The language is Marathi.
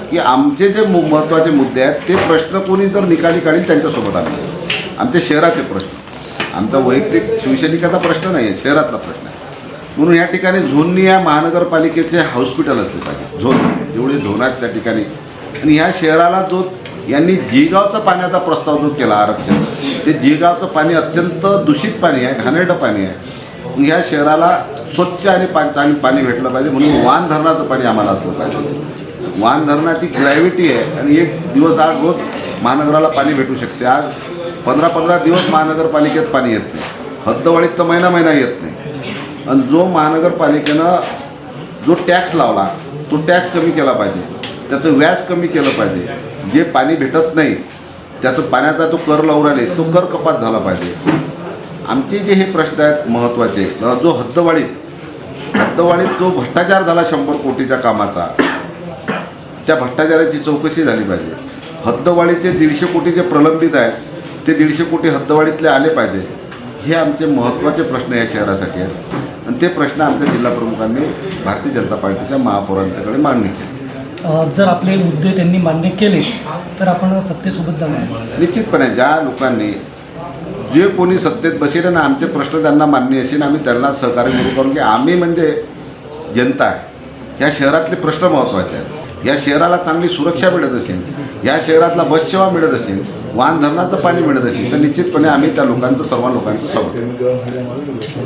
की आमचे जे महत्त्वाचे मुद्दे आहेत ते प्रश्न कोणी जर निकाली काढील त्यांच्यासोबत आम्ही आमच्या शहराचे प्रश्न, आमचा वैयक्तिक शिवसैनिकाचा प्रश्न नाही आहे, शहरातला प्रश्न आहे. म्हणून या ठिकाणी झोननी या महानगरपालिकेचे हॉस्पिटल असले पाहिजे, झोन जेवढे झोन आहेत त्या ठिकाणी. आणि ह्या शहराला जो यांनी जिगावचा पाण्याचा प्रस्ताव जो केला आरक्षण, ते जिगावचं पाणी अत्यंत दूषित पाणी आहे, घाणेरडं पाणी आहे. ह्या शहराला स्वच्छ आणि पाणी भेटलं पाहिजे. म्हणून वान धरणाचं पाणी आम्हाला असलं पाहिजे. वान धरणाची ग्रॅव्हिटी आहे आणि एक दिवस आड रोज महानगराला पाणी भेटू शकते. आज 15-15 दिवस महानगरपालिकेत पाणी येत नाही, हद्दवाढीत तर महिना येत नाही. आणि जो महानगरपालिकेनं जो टॅक्स लावला तो टॅक्स कमी केला पाहिजे, त्याचं व्याज कमी केलं पाहिजे. जे पाणी भेटत नाही त्याचं पाण्याचा तो कर लावून राहिले तो कर कपात झाला पाहिजे. आमचे जे हे प्रश्न आहेत महत्त्वाचे, जो हद्दवाढीत जो भ्रष्टाचार झाला 100 कोटीच्या कामाचा, त्या भ्रष्टाचाराची चौकशी झाली पाहिजे. हद्दवाढीचे 150 कोटी जे प्रलंबित आहेत ते 150 कोटी हद्दवाढीतले आले पाहिजे. हे आमचे महत्त्वाचे प्रश्न या शहरासाठी आहेत आणि ते प्रश्न आमच्या जिल्हाप्रमुखांनी भारतीय जनता पार्टीच्या महापौरांच्याकडे मागणी केली. जर आपले मुद्दे त्यांनी मान्य केले तर आपण सत्तेसोबत जाणार. निश्चितपणे ज्या लोकांनी जे कोणी सत्तेत बसेल ना आमचे प्रश्न त्यांना मान्य असेल, आम्ही त्यांना सहकार्य करू की आम्ही म्हणजे जनता आहे. ह्या शहरातले प्रश्न महत्त्वाचे आहेत. या शहराला चांगली सुरक्षा मिळत असेल, या शहरातला बस सेवा मिळत असेल, वान धरणाचं पाणी मिळत असेल तर निश्चितपणे आम्ही त्या लोकांचं सर्व लोकांचं स्वागत करू.